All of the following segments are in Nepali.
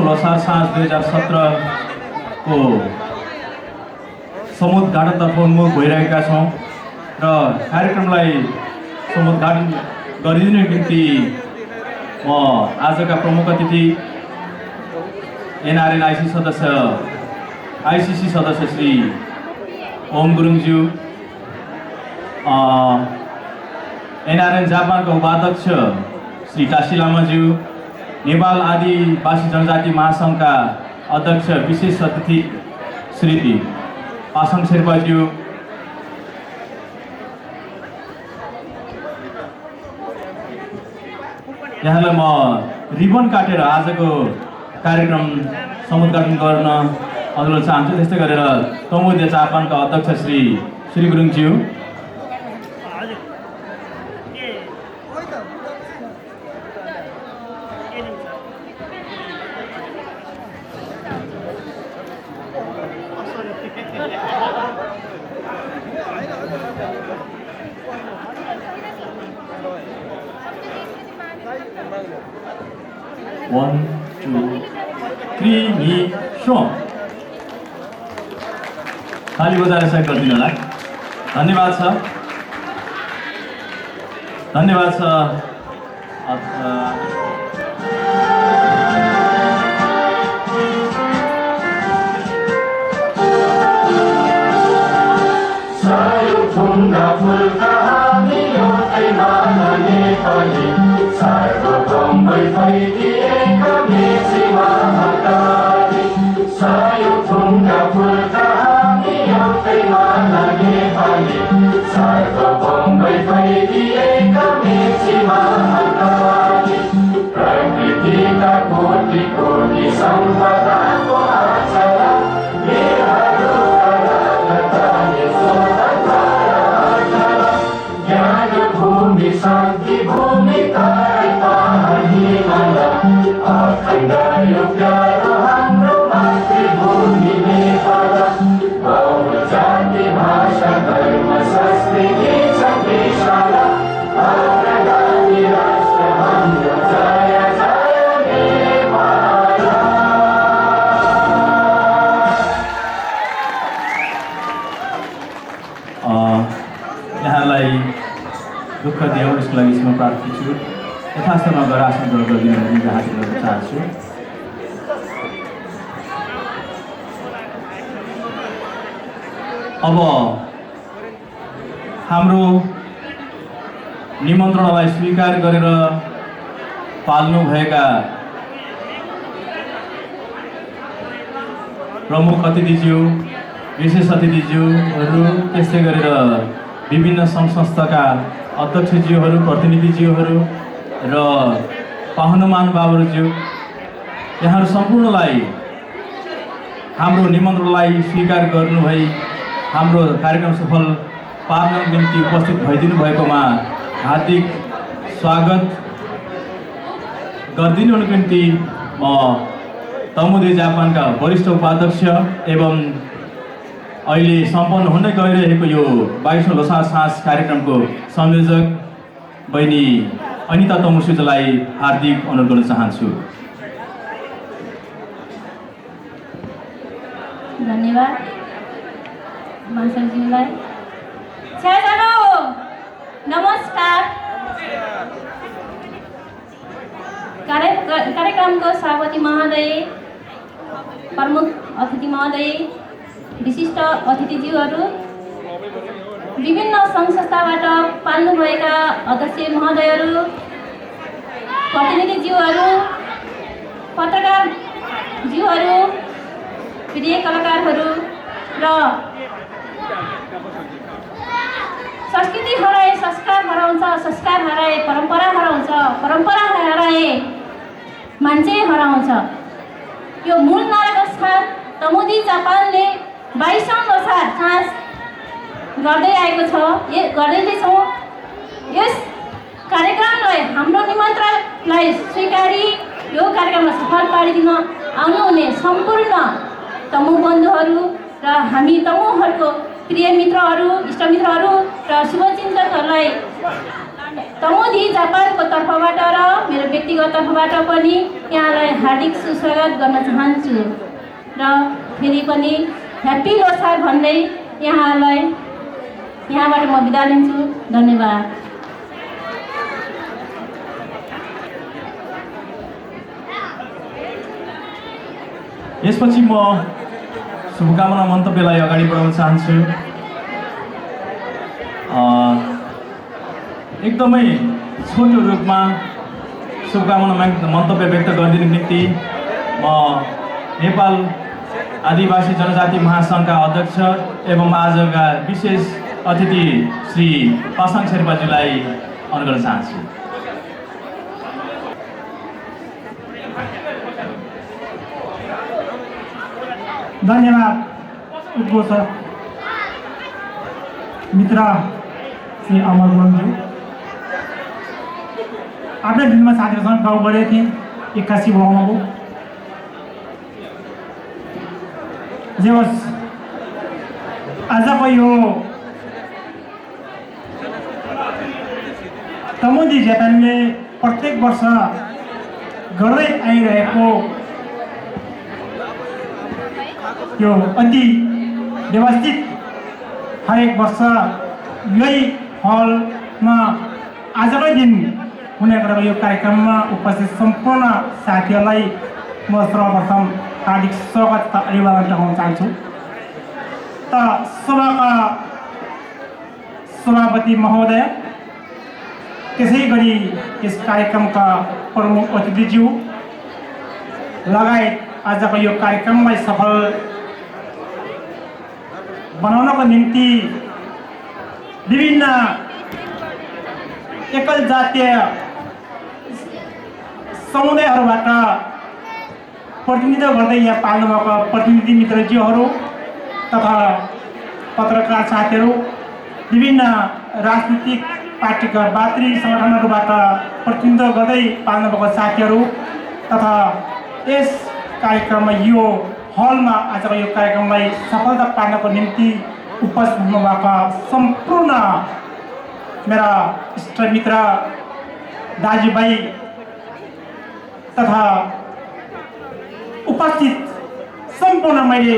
लोसार साँझ 2017 को समुद्घाटनतर्फ उन्मुख भइरहेका छौँ र कार्यक्रमलाई समुद्घाटन गरिदिने निम्ति म आजका प्रमुख अतिथि एनआरएन आइसिसी सदस्य श्री ओम गुरुङज्यू, एनआरएन जापानका उपाध्यक्ष श्री टासी लामाज्यू, नेपाल आदिवासी जनजाति महासङ्घका अध्यक्ष विशेष अतिथि श्री पासाङ शेर्पाज्यू, यहाँलाई म रिबन काटेर आजको कार्यक्रम समुद्घाटन गर्न अनुरोध चाहन्छु। त्यस्तै गरेर तमुदे जापानका अध्यक्ष श्री गुरुङज्यू, One, two, three, नि शो ताली बजाएर सहयोग गरिदिनु होला। धन्यवाद छ, धन्यवाद छ। यहाँलाई दुःख दियो यसको लागि म प्रार्थी छु। यथास्थ नगएर आसन ग्रहण गरिदिनु भने हात गर्न चाहन्छु। अब हाम्रो निमन्त्रणलाई स्वीकार गरेर पाल्नुभएका प्रमुख अतिथिज्यू, विशेष अतिथिज्यूहरू, त्यस्तै गरेर विभिन्न सङ्घ संस्थाका अध्यक्षज्यूहरू, प्रतिनिधिज्यूहरू र पाहुनामान बाबुज्यू, यहाँहरू सम्पूर्णलाई हाम्रो निमन्त्रणलाई स्वीकार गर्नुभई हाम्रो कार्यक्रम सफल पार्नको निम्ति उपस्थित भइदिनु भएकोमा हार्दिक स्वागत गरिदिनुको निम्ति म तमुदी जापानका वरिष्ठ उपाध्यक्ष एवं अहिले सम्पन्न हुँदै गइरहेको यो 22औं लोसार साँझ कार्यक्रमको संयोजक बहिनी अनिता तमुसुजलाई हार्दिक अनुरोध गर्न चाहन्छु। धन्यवाद मान्छेलाई। नमस्कार। कार्यक्रमको सभापति महोदय, प्रमुख अतिथि महोदय, विशिष्ट अतिथिज्यूहरू, विभिन्न सङ्घ संस्थाबाट पाल्नुभएका अध्यक्ष महोदयहरू, प्रतिनिधिज्यूहरू, पत्रकारज्यूहरू, प्रिय कलाकारहरू र संस्कृति हराए संस्कार हराउँछ, संस्कार हराए परम्परा हराउँछ, परम्परा हराए मान्छे हराउँछ। यो मूल नाराका साथ तमुदी जापानले 22औं लोसार साँझ गर्दै आएको छ, गर्दैछौँ। यस कार्यक्रमलाई, हाम्रो निमन्त्रणलाई स्वीकारी यो कार्यक्रमलाई सफल पारिदिन आउनुहुने सम्पूर्ण तमु बन्धुहरू र हामी तमुहरूको प्रिय मित्रहरू, इष्टमित्रहरू र शुभचिन्तकहरूलाई तमुदी जापानको तर्फबाट र मेरो व्यक्तिगत तर्फबाट पनि यहाँलाई हार्दिक सुस्वागत गर्न चाहन्छु र फेरि पनि ह्याप्पी लोसार भन्दै यहाँबाट म बिदा लिन्छु। धन्यवाद। यसपछि म शुभकामना मन्तव्यलाई अगाडि बढाउन चाहन्छु। एकदमै छोटो रूपमा शुभकामना मन्तव्य व्यक्त गरिदिनु निम्ति म नेपाल आदिवासी जनजाति महासङ्घका अध्यक्ष एवं आजका विशेष अतिथि श्री पासाङ शेर्पाज्यूलाई अनुरोध गर्न चाहन्छु। धन्यवाद उद्घोष मित्र श्री अमर गुरुङज्यू। आफ्नै दिनमा साथीहरूसँग गाउँ गएको थिएँ, 81 भाउमा हो। जे होस्, आजको यो तमुदी जापानले प्रत्येक वर्ष गर्दै आइरहेको यो अति व्यवस्थित हरेक वर्ष यही हलमा आजकै दिन हुने गरेको यो कार्यक्रममा उपस्थित सम्पूर्ण साथीहरूलाई म सर्वप्रथम हार्दिक स्वागत र अभिवादन जनाउन चाहन्छु। त सभाका सभापति महोदय, त्यसै गरी यस कार्यक्रमका प्रमुख अतिथिज्यू लगायत आजको यो कार्यक्रमलाई सफल बनाउनको निम्ति विभिन्न एकल जातीय समुदायहरूबाट प्रतिनिधित्व गर्दै यहाँ पाल्नुभएका प्रतिनिधि मित्रज्यूहरू तथा पत्रकार साथीहरू, विभिन्न राजनीतिक पार्टीका बात्री सङ्गठनहरूबाट प्रतिनिधित्व गर्दै पाल्नुभएका साथीहरू तथा यस कार्यक्रममा यो हलमा आजको यो कार्यक्रमलाई सफलता पार्नको निम्ति उपस्थित हुनुभएका सम्पूर्ण मेरा इष्टमित्र दाजुभाइ तथा उपस्थित सम्पूर्ण मैले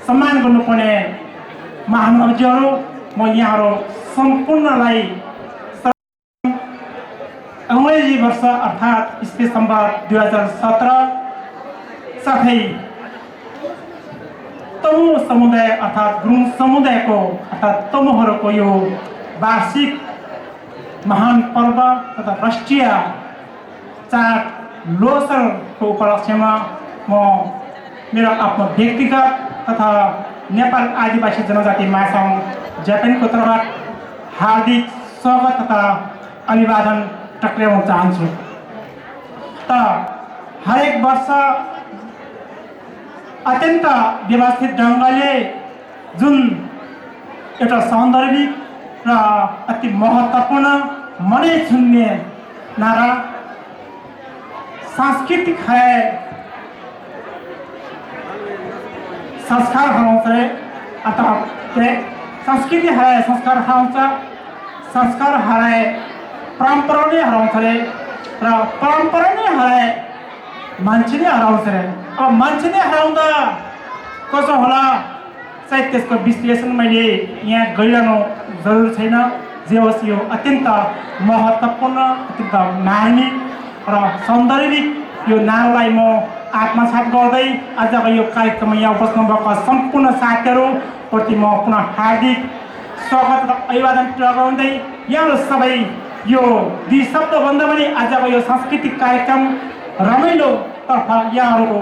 सम्मान गर्नुपर्ने महानुभावज्यूहरू म यहाँहरू सम्पूर्णलाई अङ्ग्रेजी वर्ष अर्थात् इस्वी सम्वत 2017 साथै तमु समुदाय अर्थात् गुरुङ समुदायको अर्थात् तमुहरूको यो वार्षिक महान पर्व तथा राष्ट्रिय चाड लोसरको उपलक्ष्यमा म मेरो आफ्नो व्यक्तिगत तथा नेपाल आदिवासी जनजाति महासङ्घ जापानको तर्फबाट हार्दिक स्वागत तथा अभिवादन टक्राउन चाहन्छु। त हरेक वर्ष अत्यन्त व्यवस्थित ढङ्गले जुन एउटा सान्दर्भिक र अति महत्त्वपूर्ण मनै छुन्ने नारा सांस्कृतिक है संस्कार हराउँछ अथवा संस्कृति हराए संस्कार हराउँछ, संस्कार हराए परम्परा नै हराउँछ रे र परम्परा नै हराए मान्छे नै हराउँछ रे। अब मान्छे नै हराउँदा कसो होला सायद त्यसको विश्लेषण मैले यहाँ गरिरहनु जरुरी छैन। जे होस् यो अत्यन्त महत्त्वपूर्ण अत्यन्त मार्मिक र सान्दर्भिक यो नारालाई म आत्मसात गर्दै आजको यो कार्यक्रममा यहाँ उपस्थित भएका सम्पूर्ण साथीहरूप्रति म पुनः हार्दिक स्वागत र अभिवादन टक्राउँदै यहाँहरू सबै यो दुई शब्दभन्दा पनि आजको यो सांस्कृतिक कार्यक्रम रमाइलो तर्फ यहाँहरू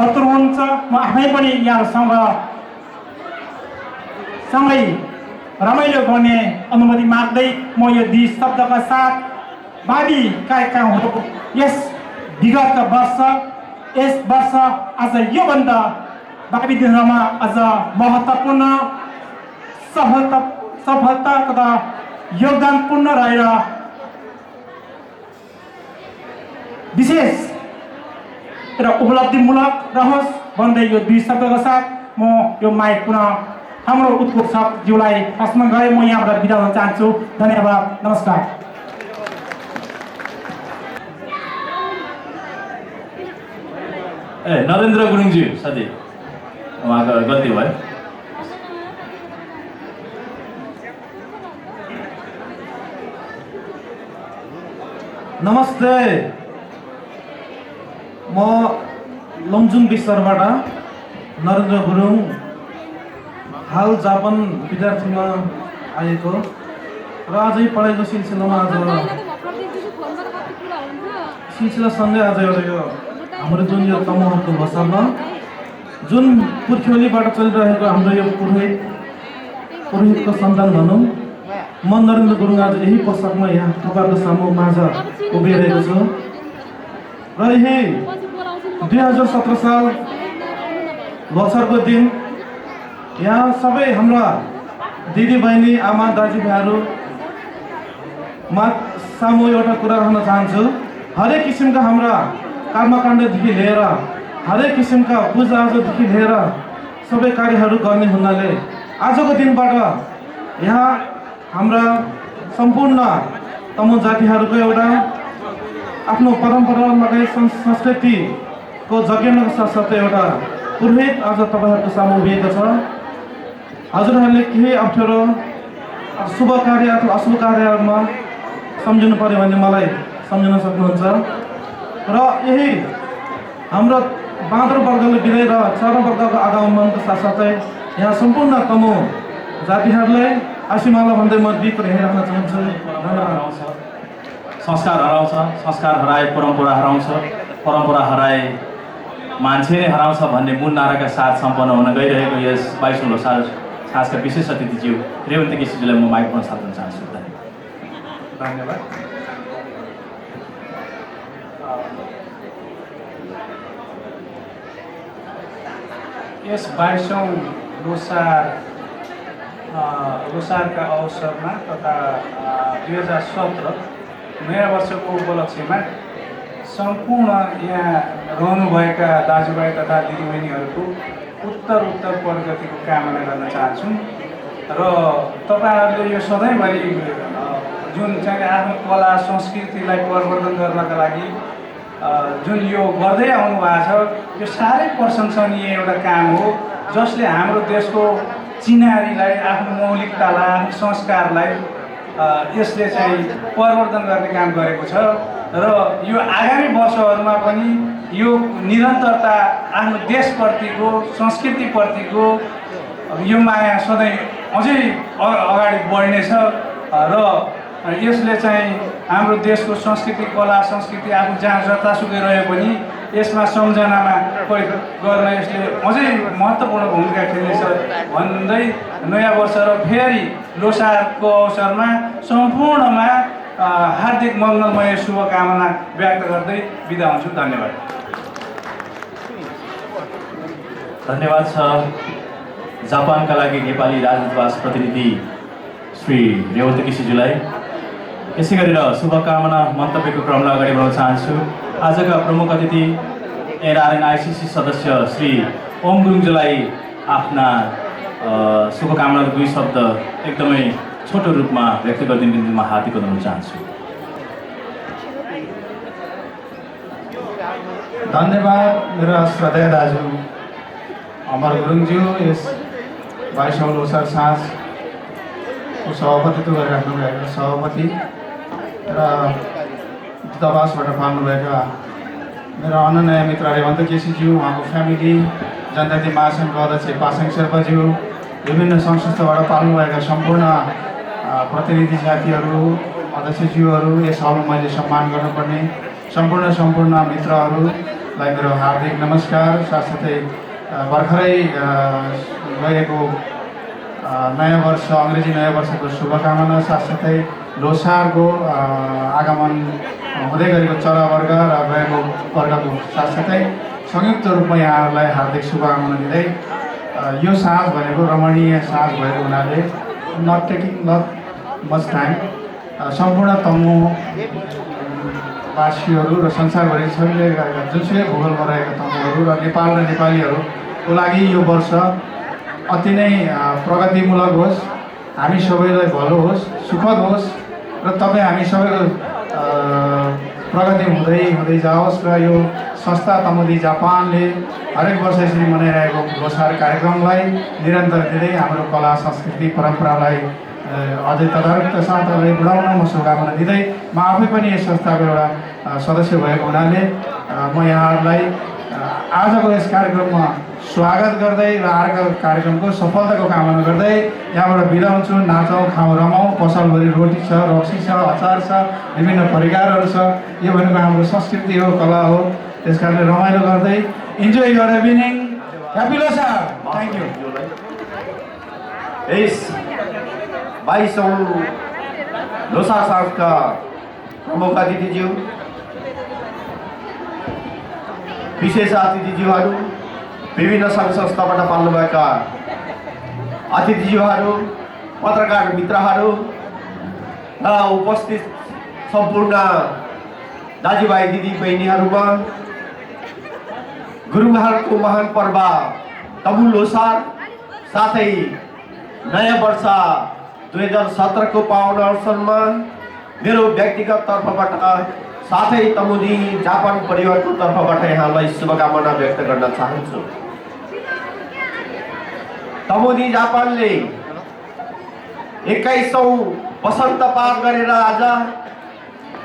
अतुर हुन्छ। म आफै पनि यहाँहरूसँग सँगै रमाइलो गर्ने अनुमति माग्दै म यो दुई शब्दका साथ भावी कार्यक्रमहरू यस विगत वर्ष यस वर्ष आज योभन्दा भावी दिनहरूमा अझ महत्त्वपूर्ण सफलता तथा योगदानपूर्ण रहेर विशेष र उपलब्धिमूलक रहोस् भन्दै यो दुई शब्दका साथ म यो माइक पुनः हाम्रो उत्कृष्टज्यूलाई हस्तान्तरण गरे म यहाँबाट बिदा हुन चाहन्छु। धन्यवाद, नमस्कार। नरेन्द्र गुरुङजी साथी उहाँको गल्ती भयो। नमस्ते, म लमजुङ विस्तारबाट नरेन्द्र गुरुङ हाल जापान विद्यार्थीमा आएको र आजै पढाइको सिलसिलामा सिलसिलासँगै आज एउटा यो हाम्रो जुन यो तमुहरूको भसालमा जुन पुर्ख्यौलीबाट चलिरहेको हाम्रो यो पुरोहितको सन्तान भनौँ म नरेन्द्र गुरुङ आज यही पोसाकमा यहाँ तपाईँहरूको सामु माझ उभिरहेको छु र यही 2017 साल लोछारको दिन यहाँ सबै हाम्रा दिदीबहिनी आमा दाजुभाइहरू सामु एउटा कुरा राख्न चाहन्छु। हरेक किसिमका हाम्रा कर्मकाण्डदेखि लिएर हरेक किसिमका पूजाआजादेखि लिएर सबै कार्यहरू गर्ने हुनाले आजको दिनबाट यहाँ हाम्रा सम्पूर्ण तमु जातिहरूको एउटा आफ्नो परम्परा लगायत संस्कृतिको जग्याउनको साथसाथै एउटा पुरोहित आज तपाईँहरूको सामु उभिएको छ। हजुरहरूले केही अप्ठ्यारो शुभ कार्य अथवा अशुभ कार्यमा सम्झिनु पर्यो भने मलाई सम्झिन सक्नुहुन्छ र यही हाम्रो बाँदर वर्गले विनय र चर वर्गको आगमनको साथसाथै यहाँ सम्पूर्ण तमु जातिहरूलाई आशीमाला भन्दै म दुई कुरा हेरिराख्न चाहन्छु। संस्कार हराउँछ, संस्कार हराए परम्परा हराउँछ, परम्परा हराए मान्छे नै हराउँछ भन्ने मूल नाराका साथ सम्पन्न हुन गइरहेको यस 22औं लोसार साँझका विशेष अतिथिज्यू रेवन्त केसीजीलाई म माइक्रोफोन साथन चाहन्छु। धन्यवाद। यस 22औं लोसारका अवसरमा तथा 2017 नयाँ वर्षको उपलक्ष्यमा सम्पूर्ण यहाँ रहनुभएका दाजुभाइ तथा दिदीबहिनीहरूको उत्तर प्रगतिको कामना गर्न चाहन्छु र तपाईँहरूले यो सधैँभरि जुन चाहिँ आफ्नो कला संस्कृतिलाई परिवर्तन गर्नका लागि जुन यो गर्दै आउनु भएको छ यो साह्रै प्रशंसनीय एउटा काम हो, जसले हाम्रो देशको चिनारीलाई, आफ्नो मौलिकतालाई, आफ्नो संस्कारलाई यसले चाहिँ परिवर्तन गर्ने काम गरेको छ र यो आगामी वर्षहरूमा पनि यो निरन्तरता आफ्नो देशप्रतिको, संस्कृतिप्रतिको यो माया सधैँ अझै अगाडि बढ्नेछ र यसले चाहिँ हाम्रो देशको संस्कृति, कला संस्कृति आफू जहाँ जतासुकै रहे पनि यसमा सम्झनामा गर्न यसले अझै महत्त्वपूर्ण भूमिका खेल्नेछ भन्दै नयाँ वर्ष र फेरि लोसारको अवसरमा सम्पूर्णमा हार्दिक मङ्गलमय शुभकामना व्यक्त गर्दै बिदा हुन्छु। धन्यवाद। धन्यवाद छ जापानका लागि नेपाली राजदूतावास प्रतिनिधि श्री रेवती केसीज्यूलाई। यसै गरेर शुभकामना मन्तव्यको क्रमलाई अगाडि बढाउन चाहन्छु। आजका प्रमुख अतिथि NRN-ICC सदस्य श्री ओम गुरुङज्यूलाई आफ्ना शुभकामनाको 2 शब्द एकदमै छोटो रूपमा व्यक्त गरिदिनु निम्ति म हार्दिक अनुरोध चाहन्छु। धन्यवाद मेरा श्रद्धेय दाजु अमर गुरुङज्यू यस 22औं लोसार साँझको सभापतित्व गरिराख्नु भएको सभापति र दूतावासबाट पाल्नुभएका मेरा अनन्य मित्र रेवन्त केसीज्यू, उहाँको फ्यामिली, जनजाति महासङ्घको अध्यक्ष पासाङ शेर्पाज्यू, विभिन्न संस्थाबाट पाल्नुभएका सम्पूर्ण प्रतिनिधि साथीहरू, अध्यक्षज्यूहरू, यस हलमा मैले सम्मान गर्नुपर्ने सम्पूर्ण मित्रहरूलाई मेरो हार्दिक नमस्कार। साथसाथै भर्खरै गएको नयाँ वर्ष, अङ्ग्रेजी नयाँ वर्षको शुभकामना, साथसाथै लोसारको आगमन हुँदै गरेको चरावर्ग र गएको वर्गको साथसाथै संयुक्त रूपमा यहाँहरूलाई हार्दिक शुभकामना दिँदै यो साँझ भनेको रमणीय साँझ भएको हुनाले नट मच टाइम सम्पूर्ण तमुवासीहरू र संसारभरि सबैले गरेका जुनसुकै भूगोलमा रहेका तमुहरू र नेपाल र नेपालीहरूको लागि यो वर्ष अति नै प्रगतिमूलक होस्, हामी सबैलाई भलो होस्, सुखद होस् र तपाईँ हामी सबैको प्रगति हुँदै जाओस् र यो संस्था तमुदी जापानले हरेक वर्ष यसरी मनाइरहेको लोसार कार्यक्रमलाई निरन्तर दिँदै हाम्रो कला संस्कृति परम्परालाई अझै तदारकका साथ अगाडि बढाउन म शुभकामना दिँदै म आफै पनि यस संस्थाको एउटा सदस्य भएको हुनाले म यहाँहरूलाई आजको यस कार्यक्रममा स्वागत गर्दै र अर्को कार्यक्रमको सफलताको कामना गर्दै यहाँबाट बिदा हुन्छु। नाचौँ, खाउँ, रमाउँ, पसलभरि रोटी छ, रक्सी छ, अचार छ, विभिन्न परिकारहरू छ। यो भनेको हाम्रो संस्कृति हो, कला हो। त्यस कारणले रमाइलो गर्दै enjoy your evening. Happy Losar. Thank you. यस 22औं लोसार साँझका प्रमुख अतिथिज्यू, विशेष अतिथिज्यूहरू, विभिन्न सङ्घ संस्थाबाट पाल्नुभएका अतिथिज्यूहरू, पत्रकार मित्रहरू र उपस्थित सम्पूर्ण दाजुभाइ दिदी बहिनीहरूमा गुरुङहरूको महान पर्व तमु लोसार साथै नयाँ वर्ष 2017 को पावन अवसरमा मेरो व्यक्तिगत तर्फबाट साथै तमुदी जापान परिवारको तर्फबाट यहाँलाई शुभकामना व्यक्त गर्न चाहन्छु। तमुदी जापानले 21औं वसन्त पार गरेर आज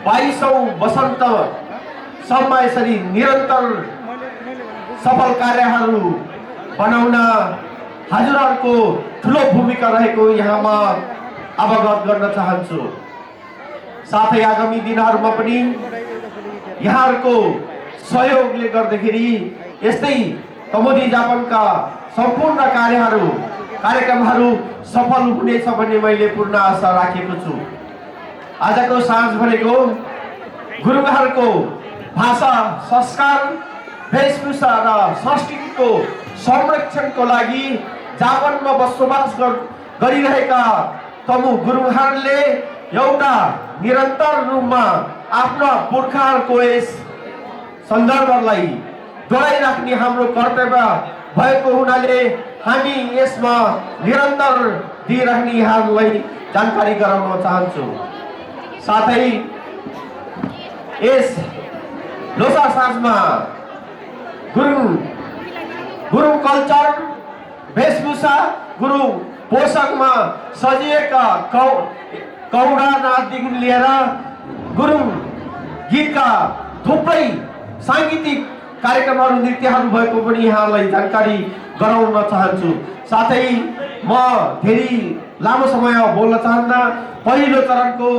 22औं वसन्तसम्म यसरी निरन्तर सफल कार्यहरू बनाउन हजुरहरूको ठुलो भूमिका रहेको यहाँ म अवगत गर्न चाहन्छु। साथै आगामी दिनहरूमा पनि यहाँहरूको सहयोगले गर्दाखेरि यस्तै तमुदी जापानका सम्पूर्ण कार्यक्रमहरू सफल हुनेछ भन्ने मैले पूर्ण आशा राखेको छु। आजको साँझ भनेको गुरुङहरूको भाषा, संस्कार, वेशभूषा र संस्कृतिको संरक्षणको लागि जापानमा बसोबास गरिरहेका तमु गुरुङहरूले एउटा निरन्तर रूपमा आफ्ना पुर्खाहरूको यस सन्दर्भलाई जोडाइराख्ने हाम्रो कर्तव्य भएको हुनाले हामी यसमा निरन्तर दिइराख्ने यहाँहरूलाई जानकारी गराउन चाहन्छु। साथै यस लोसार साँझमा गुरुङ कल्चर, वेशभूषा गुरुङ पोसाकमा सजिएका कौडा नाचदेखि लिएर गुरुङ गीतका थुप्रै साङ्गीतिक कार्यक्रमहरू नृत्यहरू भएको पनि यहाँलाई जानकारी गराउन चाहन्छु। साथै म धेरै लामो समय बोल्न चाहन्न, पहिलो चरणको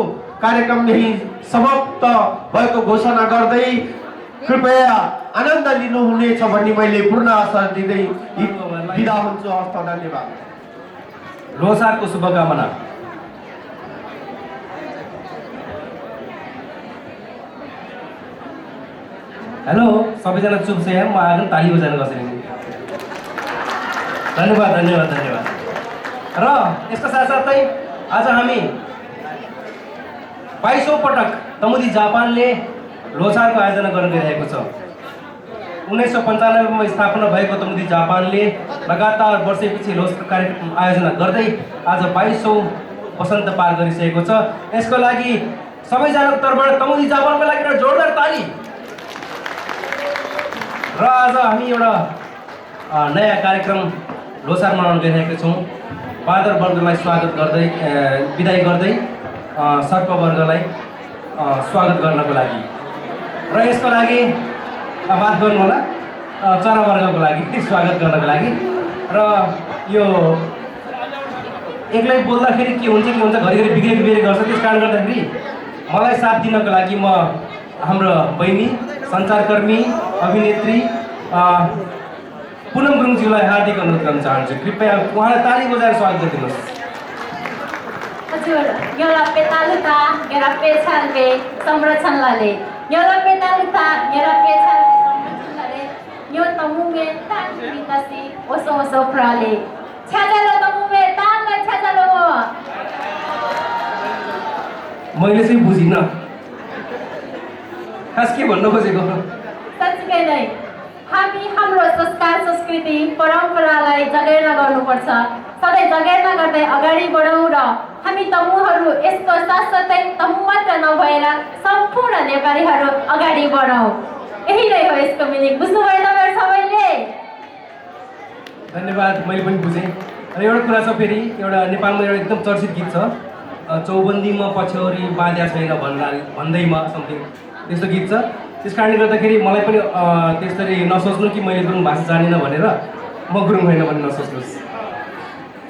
कार्यक्रम यही समाप्त भएको घोषणा गर्दै कृपया आनन्द लिनुहुनेछ भन्ने मैले पूर्ण आशा दिँदै बिदा हुन्छु। हस्त धन्यवाद। लोसारको शुभकामना। हेलो सबैजना चुप छ यहाँ, म आएर ताली बजाउन कसरी। धन्यवाद धन्यवाद धन्यवाद। र यसको साथसाथै आज हामी 22औं पटक तमुदी जापानले लोसारको आयोजना गर्न गइरहेको छ। 1995 मा स्थापना भएको तमुदी जापानले लगातार वर्षैपछि लोसार कार्यक्रम आयोजना गर्दै आज 22औं वसन्त पार गरिसकेको छ। यसको लागि सबैजनाको तर्फबाट तमुदी जापानको लागि एउटा जोरदार ताली। र आज हामी एउटा नयाँ कार्यक्रम लोसार मनाउन गइरहेका छौँ। बादर वर्गलाई स्वागत गर्दै बिदाई गर्दै सर्पवर्गलाई स्वागत गर्नको लागि र यसको लागि बात गर्नु होला चरा वर्गको लागि स्वागत गर्नको लागि। र यो एक्लै बोल्दाखेरि के हुन्छ घरिघरि बिग्रे गर्छ। त्यस कारणले गर्दाखेरि मलाई साथ दिनको लागि म हाम्रो बहिनी सञ्चारकर्मी अभिनेत्री पुनम गुरुङज्यूलाई हार्दिक अनुरोध गर्न चाहन्छु। कृपया उहाँलाई ताली बजाएर स्वागत गरिदिनुहोस्। हजुर, एउटा पेतालुका एउटा पेछालबे संरक्षण लाले एउटा पेतालुका एउटा पेछालबे संरक्षण लाले यो तमुमे तान विकासी ओसो ओसो प्राले छ्याजालो तमुमे तानलाई छ्याजालो। मैले चाहिँ बुझिनँ खास के भन्नु खोजेको। साँच्चै नै हामी हाम्रो संस्कार संस्कृति परम्परालाई जगेर्ना गर्नुपर्छ। सधैँ जगेर्ना गर्दै अगाडि बढौँ र हामी तमुहरू यसको साथसाथै तमु मात्र नभएर सम्पूर्ण नेपालीहरू अगाडि बढौँ। यही नै हो यसको मिनिङ। बुझ्नुभयो तपाईँहरू सबैले? धन्यवाद। मैले पनि बुझेँ। र एउटा कुरा छ, फेरि एउटा नेपालमा एउटा एकदम चर्चित गीत छ, चौबन्दीमा पछ्यौरी बाँध्या छैन भन्दैमा समथिङ त्यस्तो गीत छ। त्यस कारणले गर्दाखेरि मलाई पनि त्यसरी नसोच्नु कि मैले गुरुङ भाषा जानिनँ भनेर म गुरुङ होइन भन्ने नसोच्नुहोस्।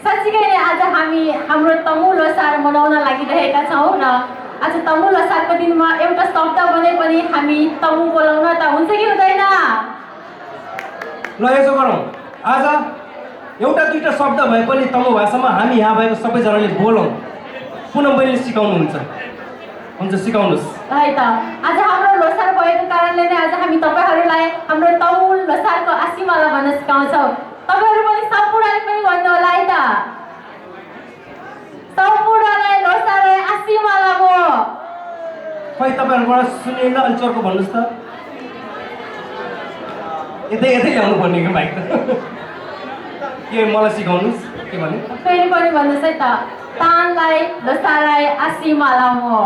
साँच्चीकै नै आज हामी हाम्रो तमु लोसार मनाउन लागिरहेका छौँ र आज तमु लोसारको दिनमा एउटा शब्द भने पनि हामी तमु बोलाउन त हुन्छ कि हुँदैन? ल यसो गरौँ, आज एउटा दुईवटा शब्द भए पनि तमु भाषामा हामी यहाँ भएको सबैजनाले बोलौँ। पुनः मैले सिकाउनुहुन्छ, हुन्छ सिकाउनुहोस्। है त, आज हाम्रो लोसार भएको कारणले नै आज हामी तपाईँहरूलाई हाम्रो तमु लोसारको आशीमाला भन्न सिकाउँछौँ। तपाईँहरू पनि सम्पूर्णले पनि भन्नु होला है त, सम्पूर्णलाई लोसारलाई आशीमाला भो। खै तपाईँहरूबाट सुनेन, अलिक चर्को भन्नुहोस् त। यतै ल्याउनु पर्ने कि बाइक त के मलाई सिकाउनुहोस् के भन्नु? फेरि पनि भन्नुहोस् है त, तानलाई लोसारलाई आशीमाला भो।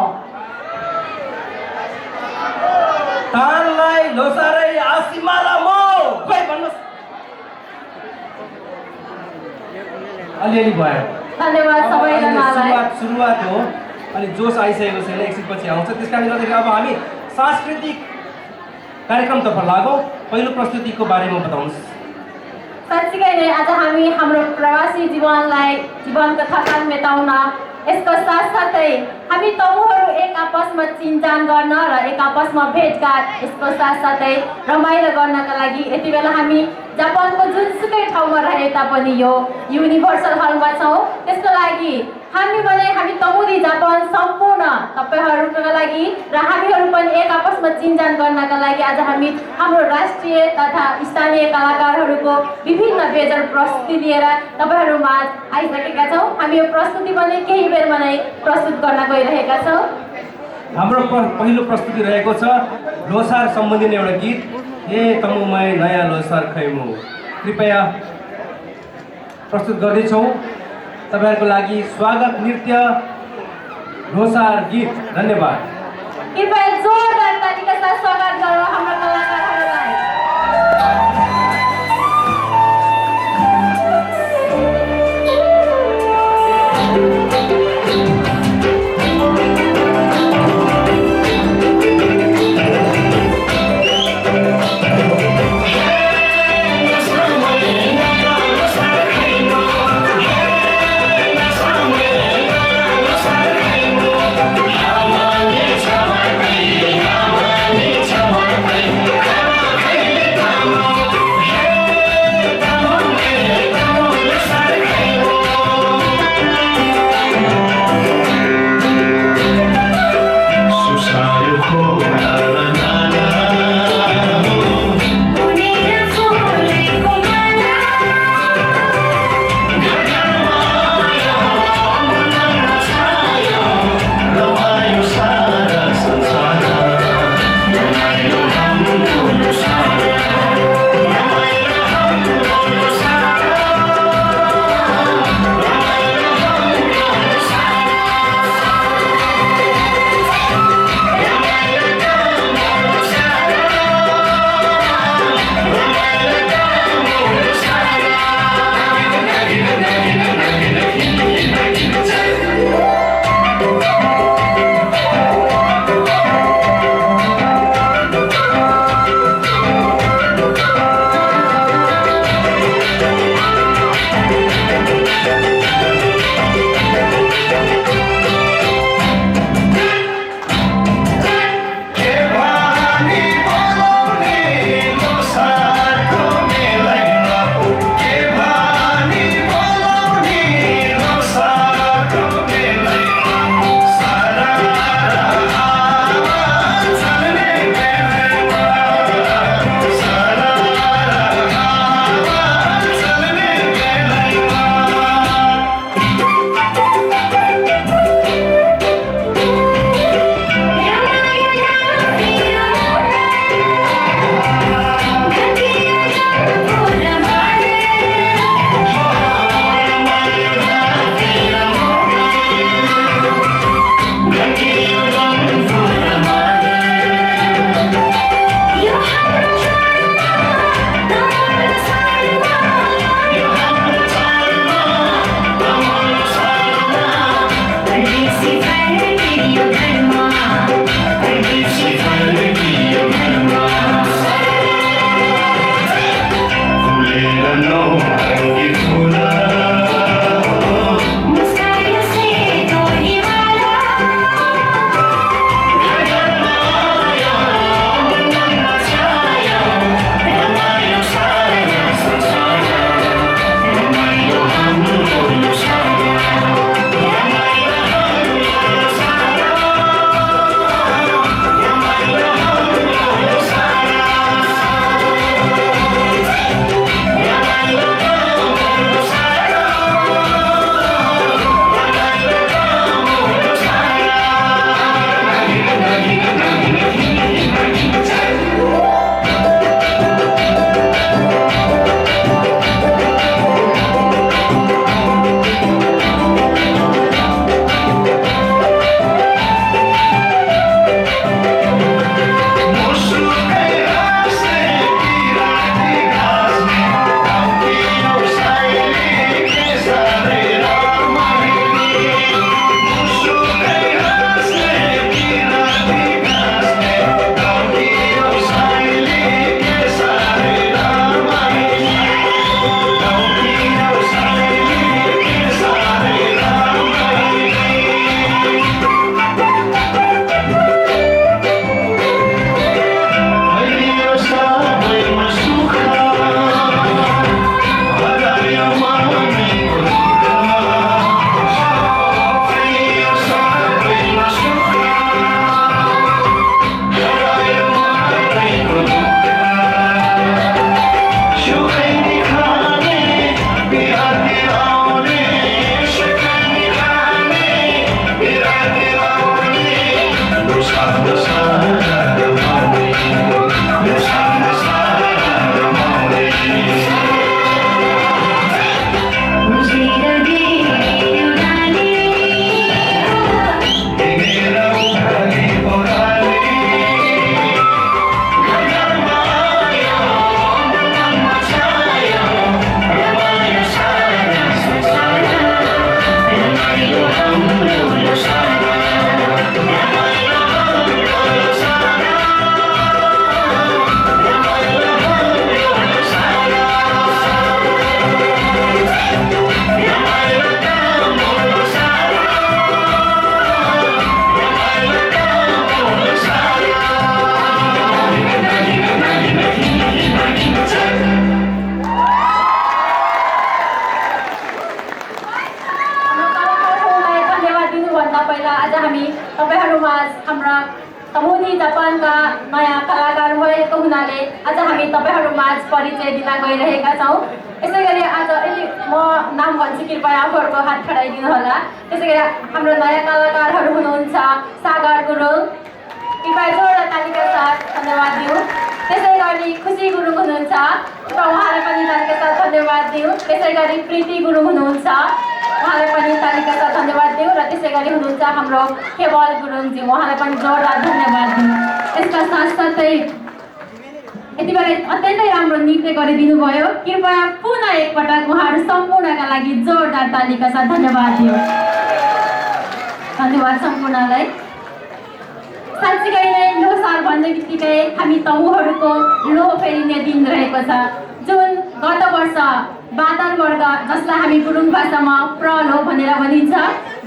तानलाई लोसारै आशीमाला मो खै भन्नुहोस्। अलिअलि भयो। धन्यवाद सबैजनालाई। सुरुवात हो, अनि जोस आइसकेको छैन, एकछिनपछि आउँछ। त्यस कारणले गर्दाखेरि अब हामी सांस्कृतिक कार्यक्रमतर्फ लागौँ। पहिलो प्रस्तुतिको बारेमा बताउनुहोस्। साँच्चीकै नै आज हामी हाम्रो प्रवासी जीवनको थकान मेटाउन, यसको साथसाथै हामी तमुहरू एक आपसमा चिनजान गर्न र एक आपसमा भेटघाट, यसको साथसाथै रमाइलो गर्नका लागि यति बेला हामी जापानको जुनसुकै ठाउँमा रहे तापनि यो युनिभर्सल हलमा छौँ। त्यसको लागि हामी तमुदी जापान सम्पूर्ण तपाईँहरूको लागि र हामीहरू पनि एक आपसमा चिनजान गर्नका लागि आज हामी हाम्रो राष्ट्रिय तथा स्थानीय कलाकारहरूको विभिन्न बेजोड प्रस्तुति लिएर तपाईँहरूमा आइसकेका छौँ। हामी यो प्रस्तुति पनि केही बेरमा नै प्रस्तुत गर्न गइरहेका छौँ। हाम्रो पहिलो प्रस्तुति रहेको छ लोसार सम्बन्धी नै एउटा गीत, हे तमुमै नयाँ लोसार खैमु। कृपया प्रस्तुत गर्दैछौँ तपाईँहरूको लागि स्वागत नृत्य लोसार गीत। धन्यवाद। कृपया जोरदार तालीका साथ स्वागत गरौँ हाम्रो कलाकारहरूलाई। तमुनी जापानका नयाँ कलाकार भएको हुनाले आज हामी तपाईहरुमाझ परिचय दिन गइरहेका छौं। यसैगरी आज म नाम भन्छु, कृपया आफूहरुको हात खडाइदिनु होला। त्यसैगरी हाम्रो नयाँ कलाकारहरु हुनुहुन्छ सागर गुरुङ, कृपया जोरदार तालीका साथ धन्यवाद दिऊ। त्यसैगरी खुशी गुरुङ हुनुहुन्छ, कृपया उहाँलाई पनि तालीका साथ धन्यवाद दिऊ। त्यसैगरी प्रीति गुरुङ हुनुहुन्छ, उहाँलाई पनि तालीका साथ धन्यवाद दिऊ। र त्यसैगरी हुनुहुन्छ हाम्रो केवल गुरुङजी, उहाँलाई पनि जोरदार धन्यवाद दिऊ। यसका साथसाथै यति बेला अत्यन्तै राम्रो नृत्य गरिदिनु भयो। कृपया पुनः एकपटक उहाँहरू सम्पूर्णका लागि जोरदार तालीका साथ धन्यवाद दिऊ। धन्यवाद सम्पूर्णलाई। साँच्चीकै नै लोसार भन्ने बित्तिकै हामी तमुहरूको लो फेरिने दिन रहेको छ, जुन गत वर्ष बादर वर्ग, जसलाई हामी गुरुङ भाषामा प्रलो भनेर भनिन्छ,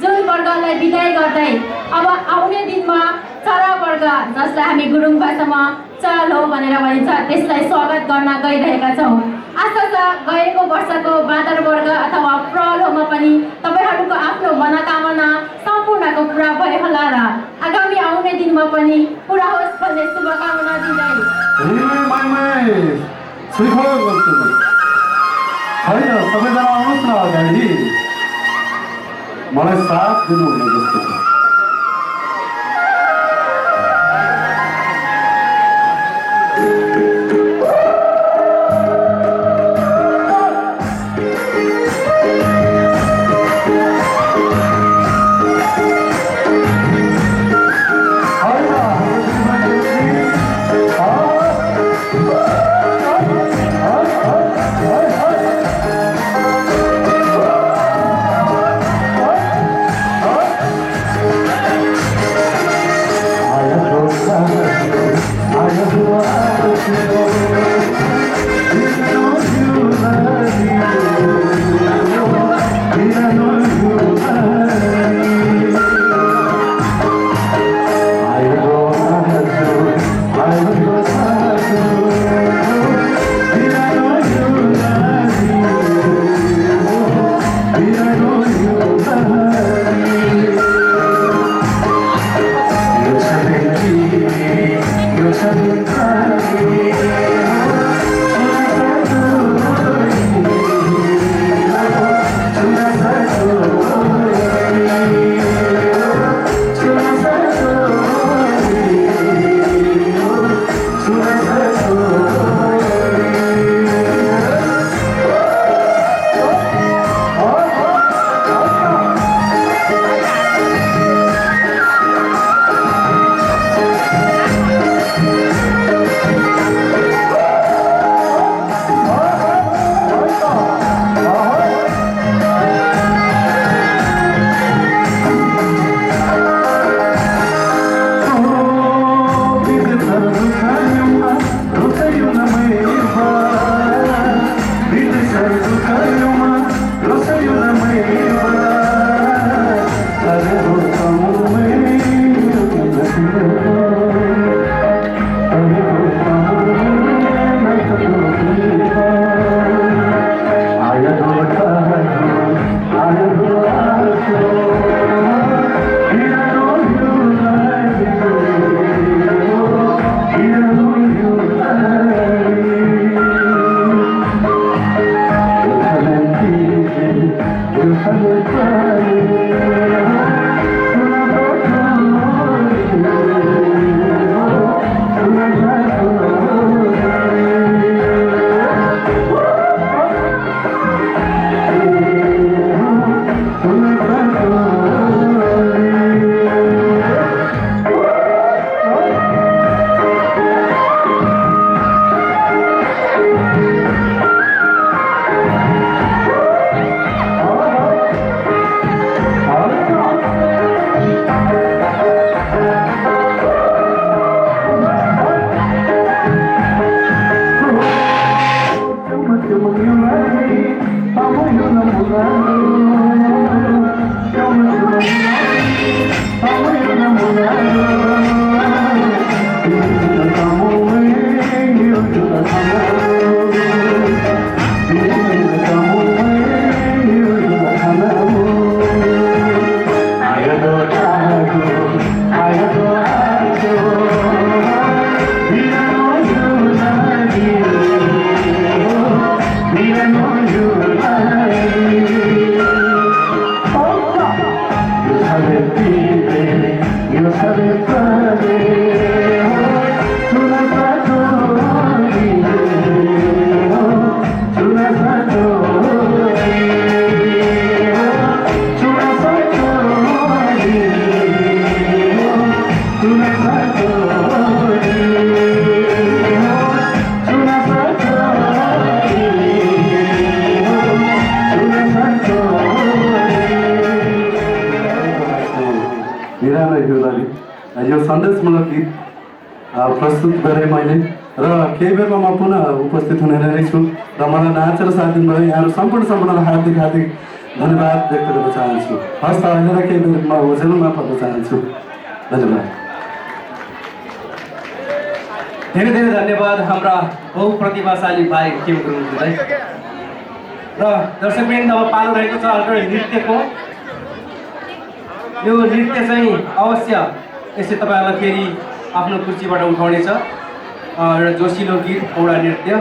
जुन वर्गलाई विदाय गर्दै अब आउने दिनमा चरा वर्ग, जसलाई हामी गुरुङ भाषामा चलो भनेर भनिन्छ, त्यसलाई स्वागत गर्न गइरहेका छौँ। आशा छ गएको वर्षको बादर वर्ग अथवा प्रलोमा पनि तपाईहरुको आफ्नो मनोकामना सम्पूर्णको पुरा भयो होला र आगामी आउने दिनमा पनि पुरा होस् भन्ने शुभकामना दिँदै होइन, सबैजना आउनुहोस् न अगाडि, मलाई साथ दिनुहुने जस्तो छ। बिरालो हिउँदले यो सन्देशमूलक गीत प्रस्तुत गरेँ मैले र केही बेरमा म पुनः उपस्थित हुने नै छु र मलाई नाचेर साथ दिनुभयो यहाँहरू सम्पूर्णलाई हार्दिक हार्दिक धन्यवाद व्यक्त गर्न चाहन्छु। हस् त अहिले र केही बेर म होजेलमा पर्न चाहन्छु। धन्यवाद। धेरै धेरै धन्यवाद हाम्रा बहुप्रतिभाशाली भाइ केम गुरुङज्यूलाई। र दर्शकवृन्द अब पालो रहेको छ अर्को नृत्यको। यो नृत्य चाहिँ अवश्य यसै तपाईँहरूलाई फेरि आफ्नो कुर्सीबाट उठाउनेछ। एउटा जोसिलो गीत एउटा नृत्य।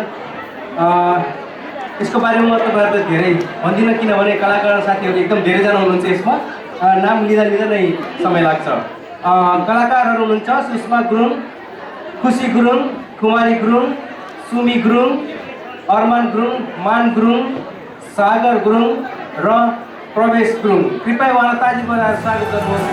यसको बारेमा म तपाईँहरूलाई धेरै भन्दिनँ किनभने कलाकार साथीहरू एकदम धेरैजना हुनुहुन्छ यसमा। नाम लिँदा नै समय लाग्छ। कलाकारहरू हुनुहुन्छ सुषमा गुरुङ, खुसी गुरुङ, कुमारी गुरुङ, सुमी गुरुङ, अरमान गुरुङ, मान गुरुङ, सागर गुरुङ र प्रवेश गुरुङ। कृपया उहाँलाई ताली बजाएर स्वागत गर्नुहोस्।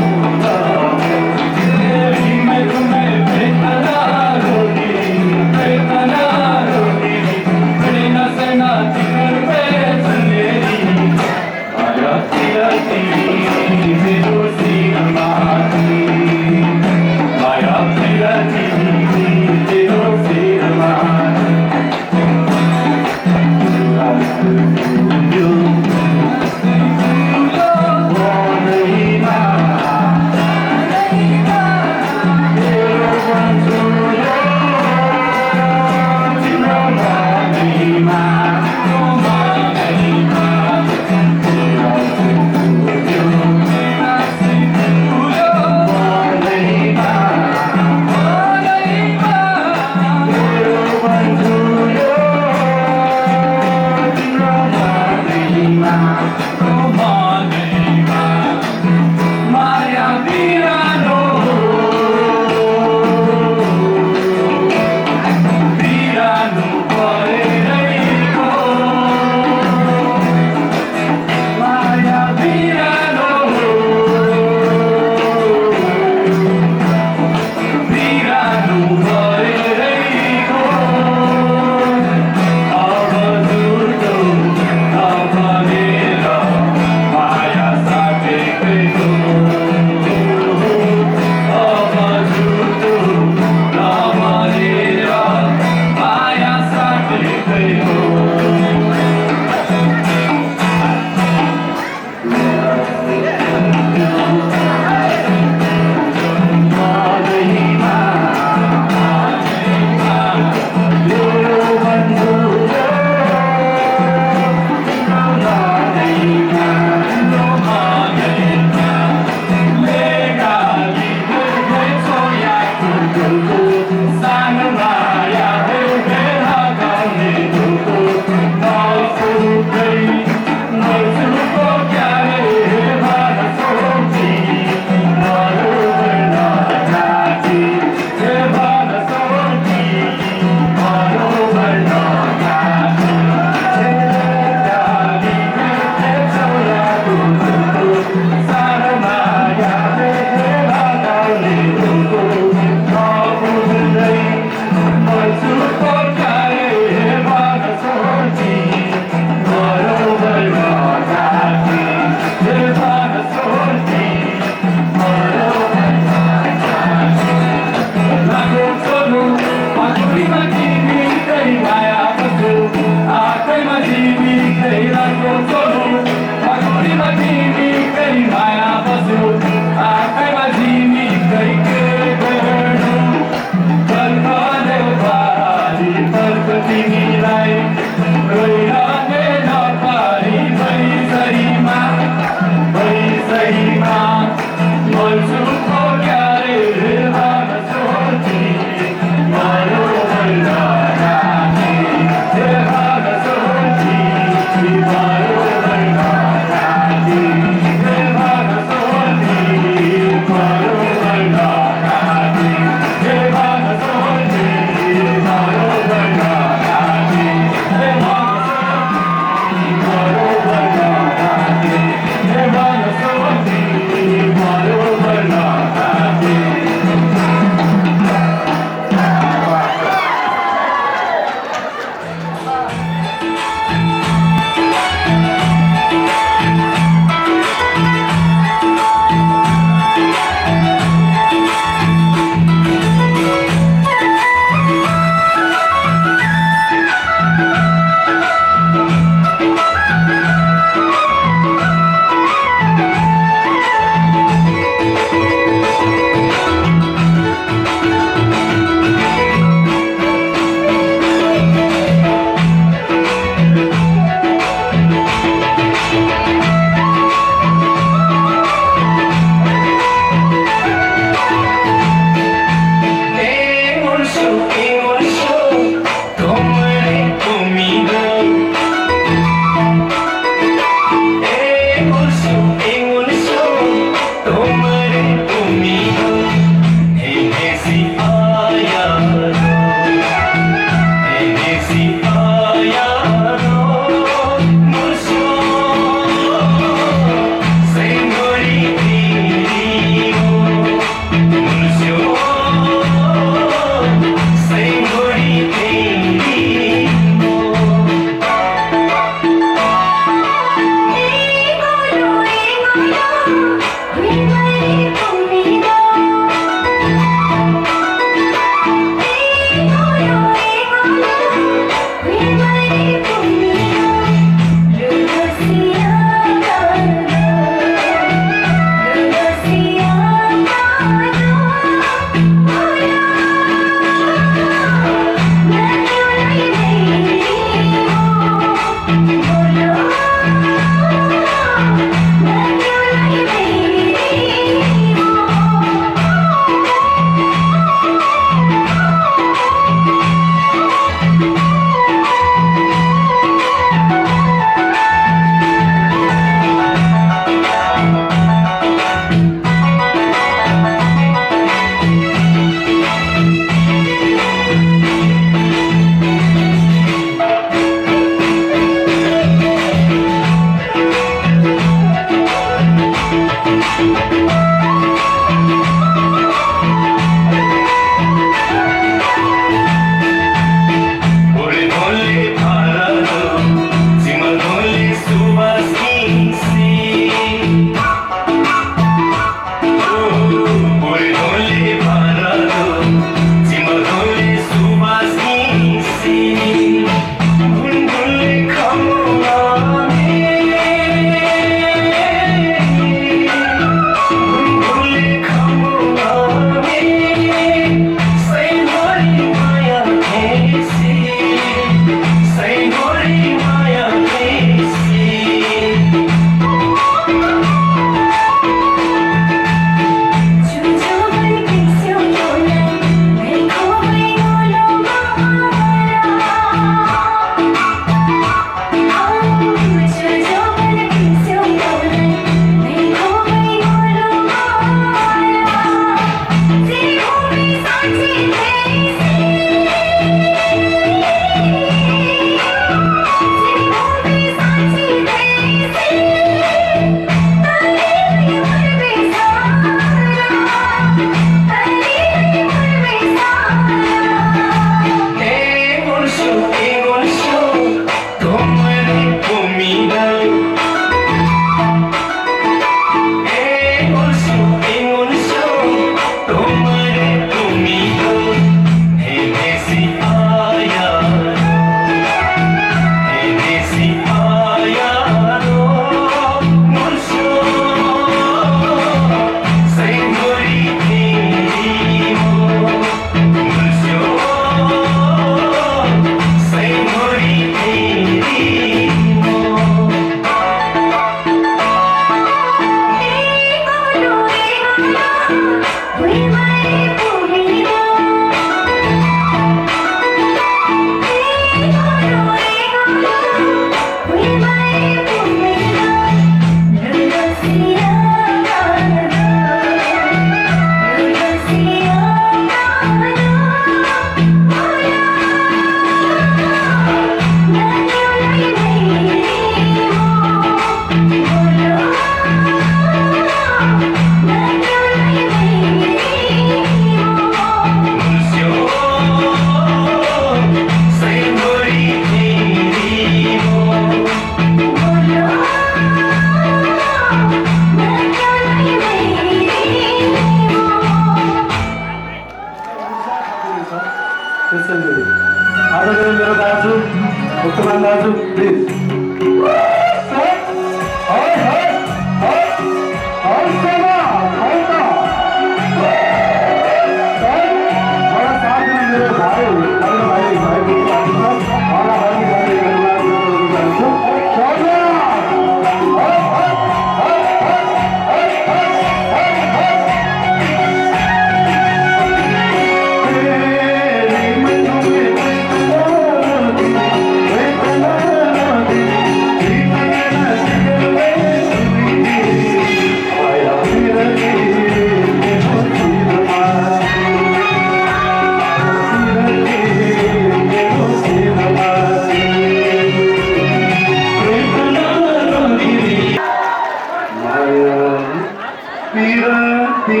बिराती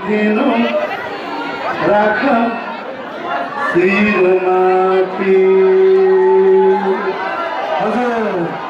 दिनु राख शिरमाथि हजुर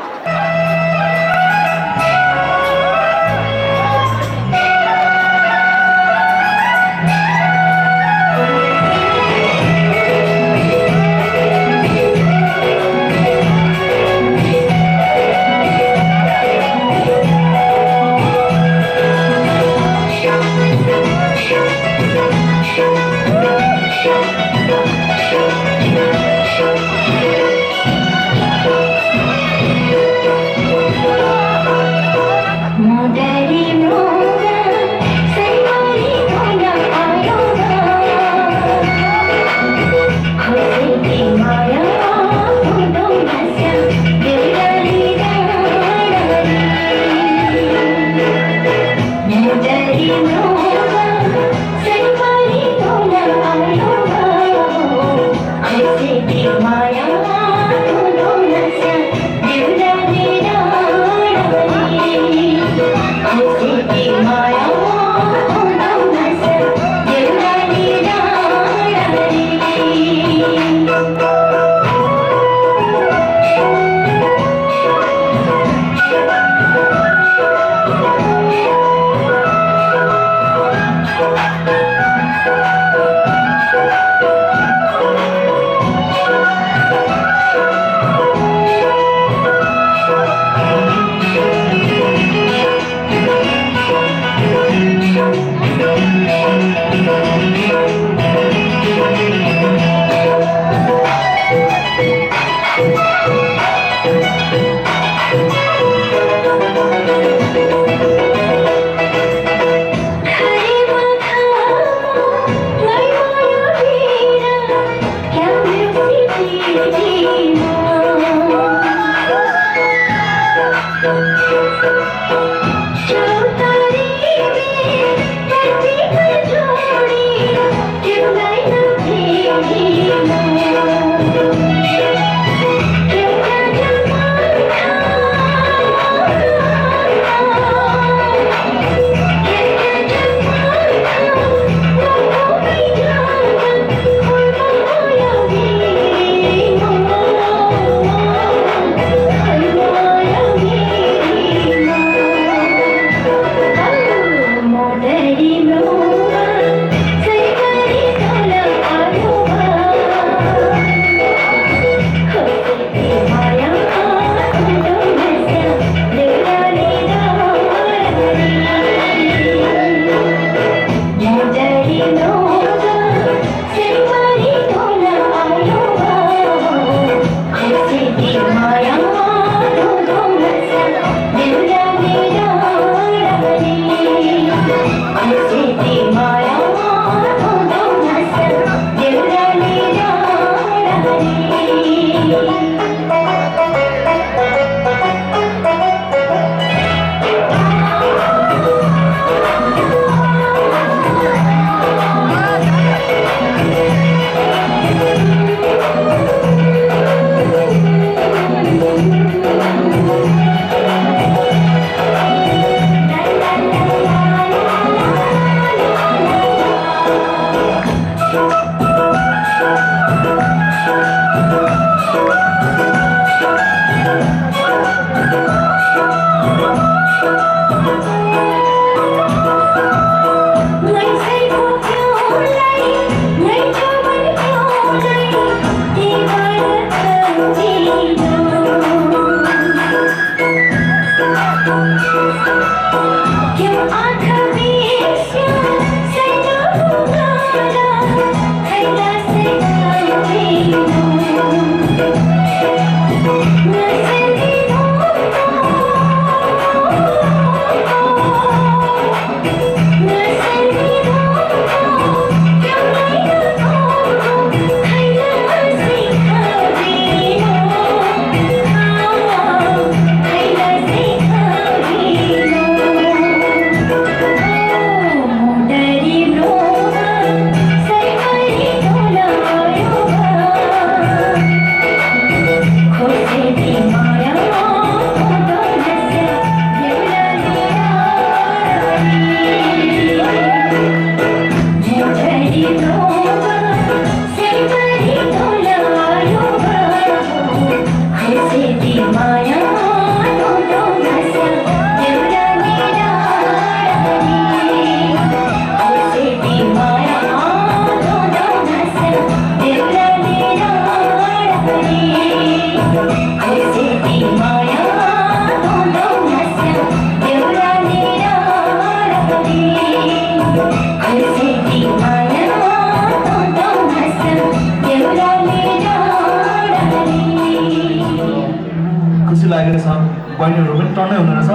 बहिनीहरू पनि टन्नै हुँदो रहेछ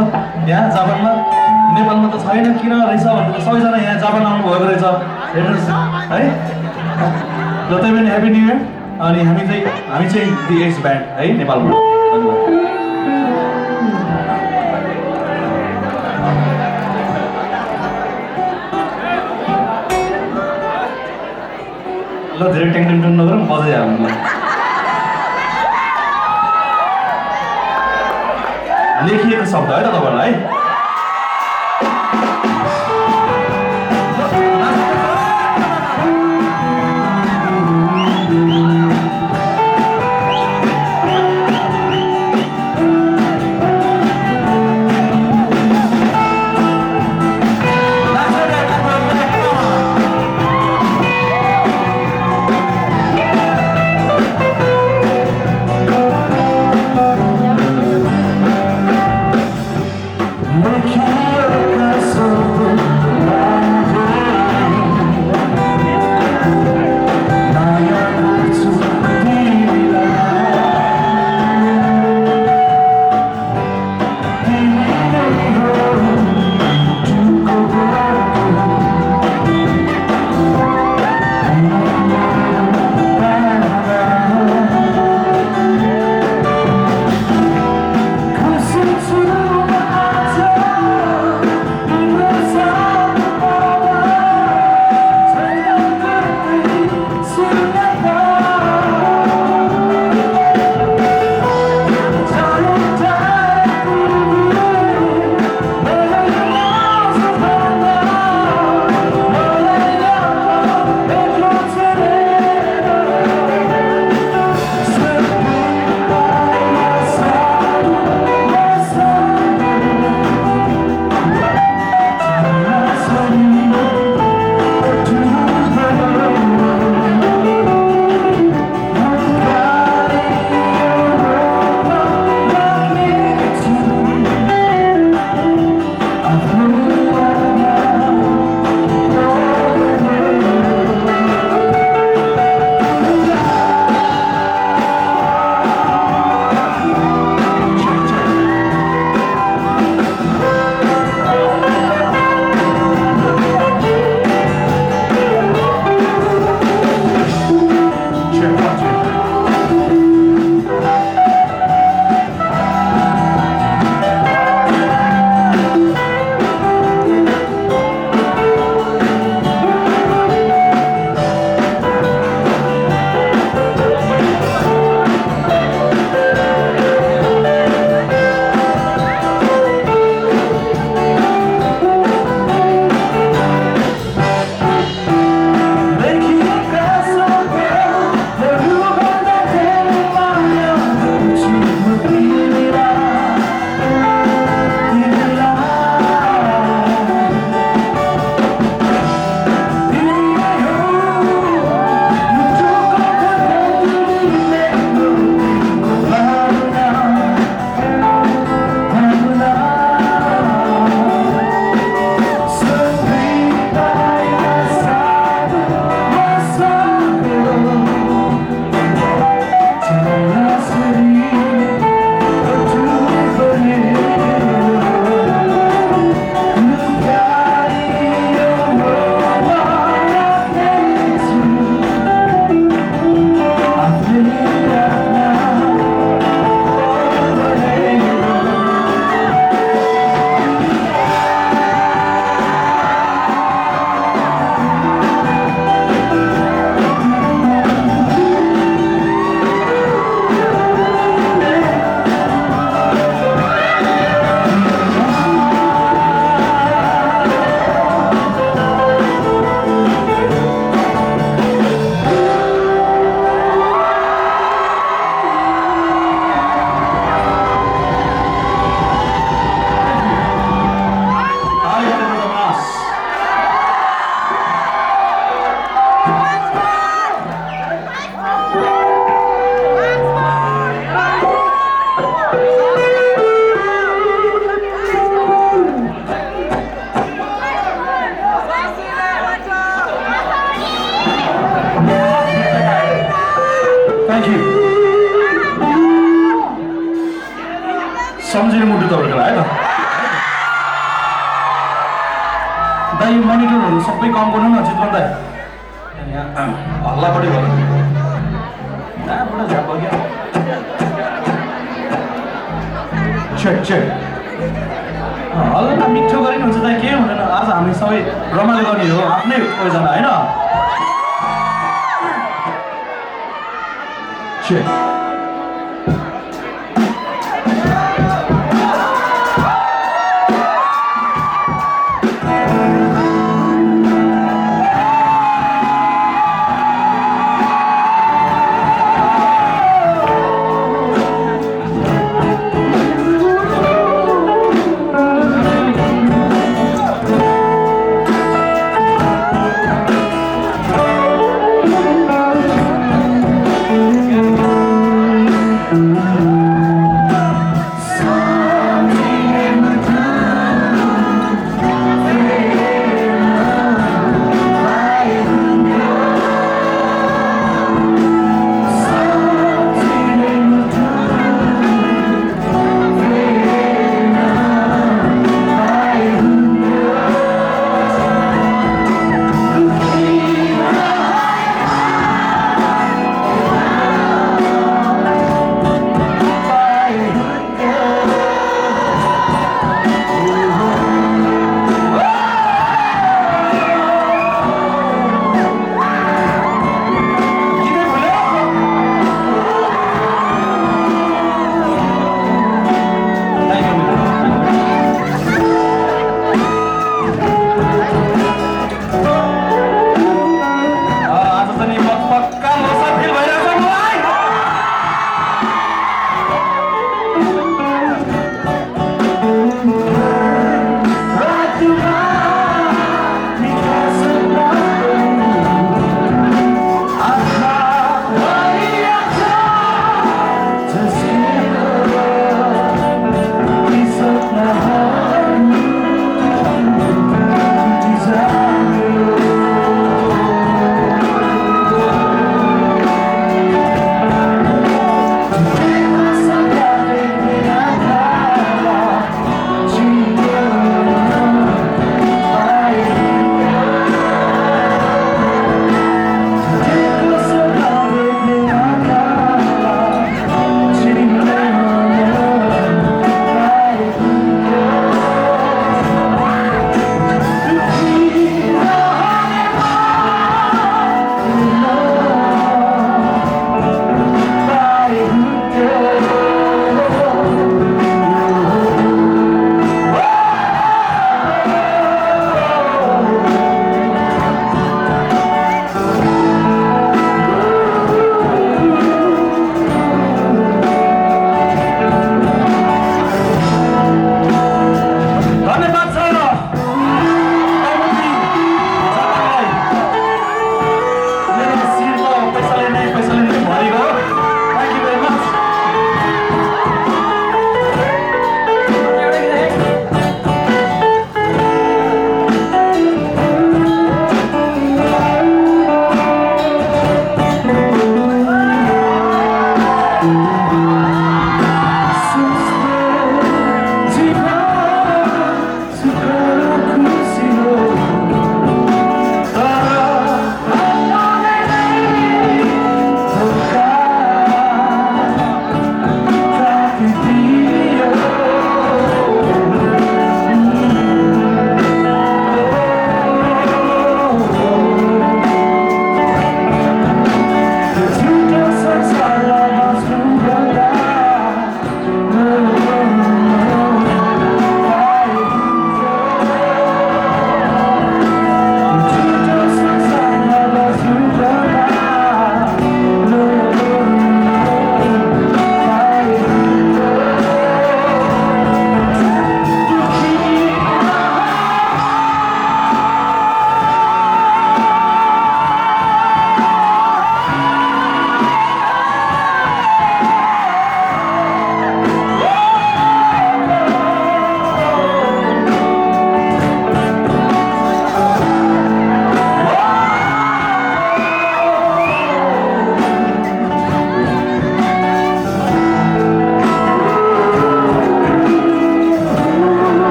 यहाँ जापानमा। नेपालमा त छैन किन रहेछ भनेर सबैजना यहाँ जापान आउनुभएको रहेछ हेर्नुहोस् है। ल त्यही पनि ह्याप्पी न्यु इयर। अनि हामी चाहिँ दि एस ब्यान्ड है नेपालबाट। धन्यवाद। ल धेरै टेङटेङ नगरौँ बजाइ हाल्नु। लेखिएको शब्द है त तपाईँहरूलाई है। सम्झिने मुटु तपाईँको है त दाइ यो मोनिटरहरू सबै कम गर्नु न चितवन दाइ यहाँ हल्ला बढी भयो चेक चेक हल्ला मिठो गरिनुहुन्छ दाइ के हुँदैन आज हामी सबै रमाइलो गर्ने हो आफ्नै कोहीजना होइन चेक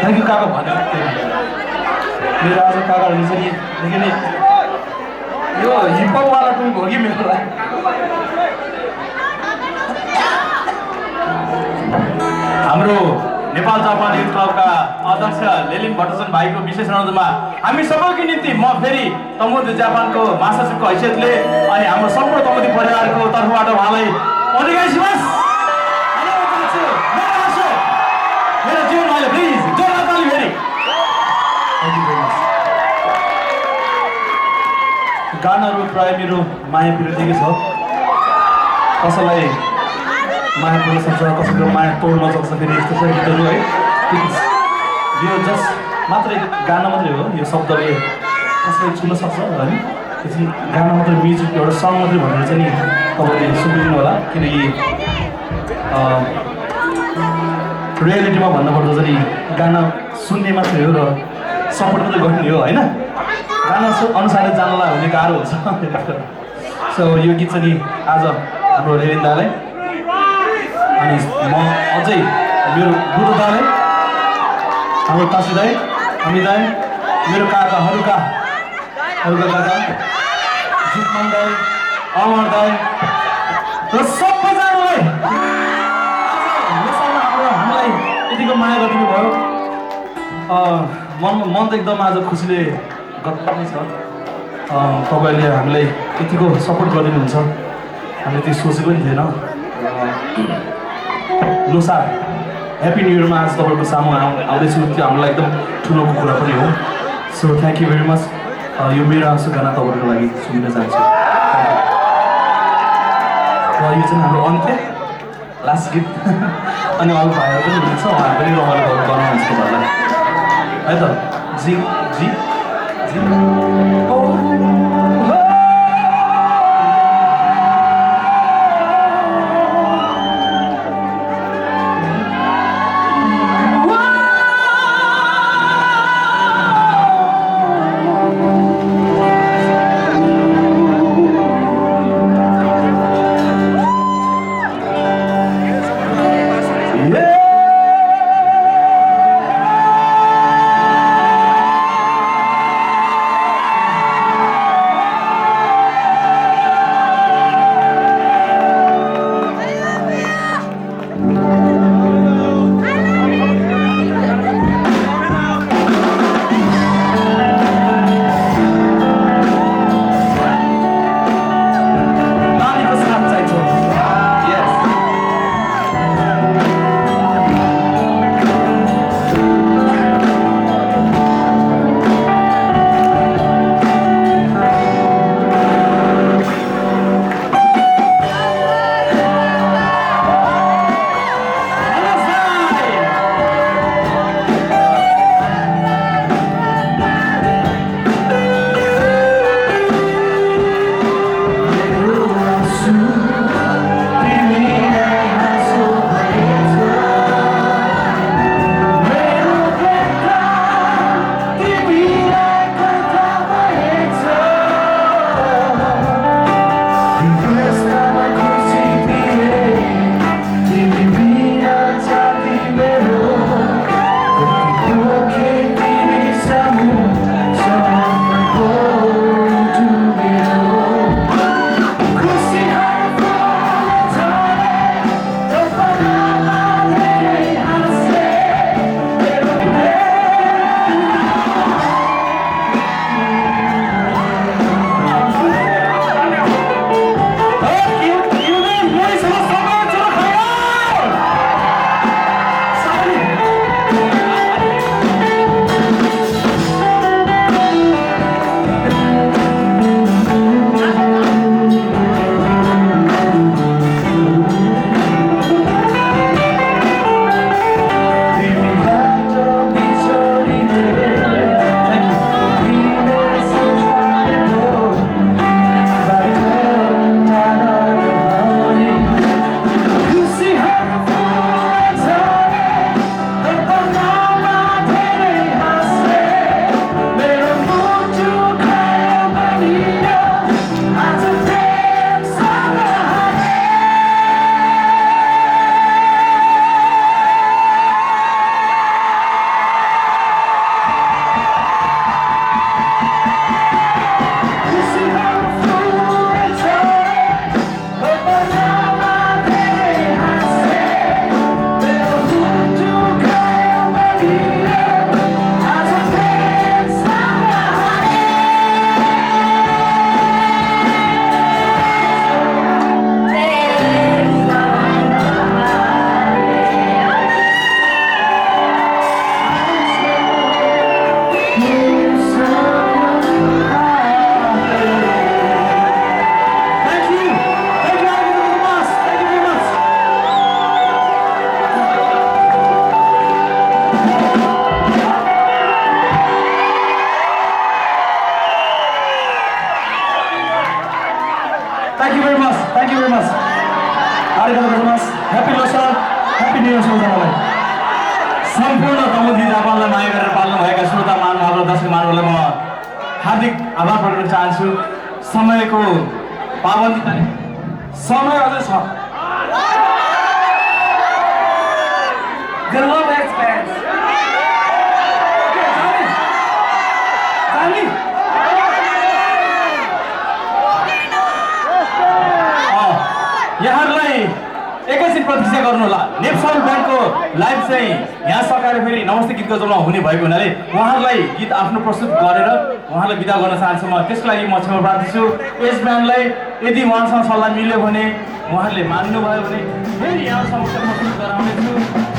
थ्याङ्क यू काका भने मेरो आज काकाहरूले चाहिँ निकै नै यो हिपहपवाला टुङ हो कि मेरो लागि हाम्रो नेपाल जापान युथ क्लबका अध्यक्ष लेलिन भट्टचन भाइको विशेष अनुरोधमा हामी सबैको निम्ति म फेरि तमुदी जापानको महासचिवको हैसियतले अनि हाम्रो सम्पूर्ण तमुदी परिवारको तर्फबाट उहाँलाई ओनेगाइसिमास मेरो जीवन भाइले प्लिज जोरदार ताली फेरि गानाहरू प्रायः मेरो माया विरुद्धकै छ कसैलाई माया पुग्न सक्छ कसैको माया तोड्न सक्छ फेरि यस्तो छ गीतहरू है यो जस्ट मात्रै गाना मात्रै हो यो शब्दले कसैलाई छुन सक्छ होइन यो चाहिँ गाना मात्रै म्युजिक एउटा सङ मात्रै भनेर चाहिँ नि तपाईँले सुनिदिनु होला किनकि रियालिटीमा भन्नुपर्दा चाहिँ गाना सुन्ने मात्रै हो र सपोर्ट मात्रै गर्ने हो होइन गाना अनुसारले जानलाई हुने गाह्रो हुन्छ सो यो गीत चाहिँ नि आज हाम्रो रेलिन दालाई अनि म अझै मेरो बुढो दालाई हाम्रो तासी दाई हामी दाई मेरो काकाहरूका काका जितमान दाई अमर दाई र सबैजनालाई हामीलाई यतिको माया गरिदिनु भयो मन त एकदम आज खुसीले गत्त नै छ तपाईँले हामीलाई यतिको सपोर्ट गरिदिनुहुन्छ हामीले त्यो सोचेको पनि थिएन लोसार ह्याप्पी न्यु इयरमा आज तपाईँको सामु आउँदैछु त्यो हामीलाई एकदम ठुलो कुरा पनि हो so thank you very much यो मेरो आँसु गाना तपाईँहरूको लागि सुन्न चाहन्छु र यो चाहिँ हाम्रो अन्त्य लास्ट गीत अनि अरू भाइहरू पनि हुनुहुन्छ उहाँहरू पनि रमाइलो गराउनुहुन्छ तपाईँहरूलाई है त जी जी जी happy Losar, happy new year सबैजनालाई। सम्पूर्ण तमुदी जापानलाई माया गरेर पाल्नुभएका श्रोता महानुभाव र दर्शक महानुभावलाई म हार्दिक आभार प्रकट गर्न चाहन्छु। समयको पाबन्दी तारिक समय अझै छ। The love expands. यहाँहरूलाई एकैछिन प्रतीक्षा गर्नुहोला। नेप्सल ब्यान्डको लाइभ चाहिँ यहाँ सकाएर फेरि नमस्ते गीत गजलमा हुने भएको हुनाले उहाँहरूलाई गीत आफ्नो प्रस्तुत गरेर उहाँलाई बिदा गर्न चाहन्छु म। त्यसको लागि म क्षमा प्रार्थी छु। यस ब्यान्डलाई यदि उहाँसँग सल्लाह मिल्यो भने उहाँहरूले मान्नुभयो भने फेरि यहाँ समक्ष प्रस्तुत गराउनेछु।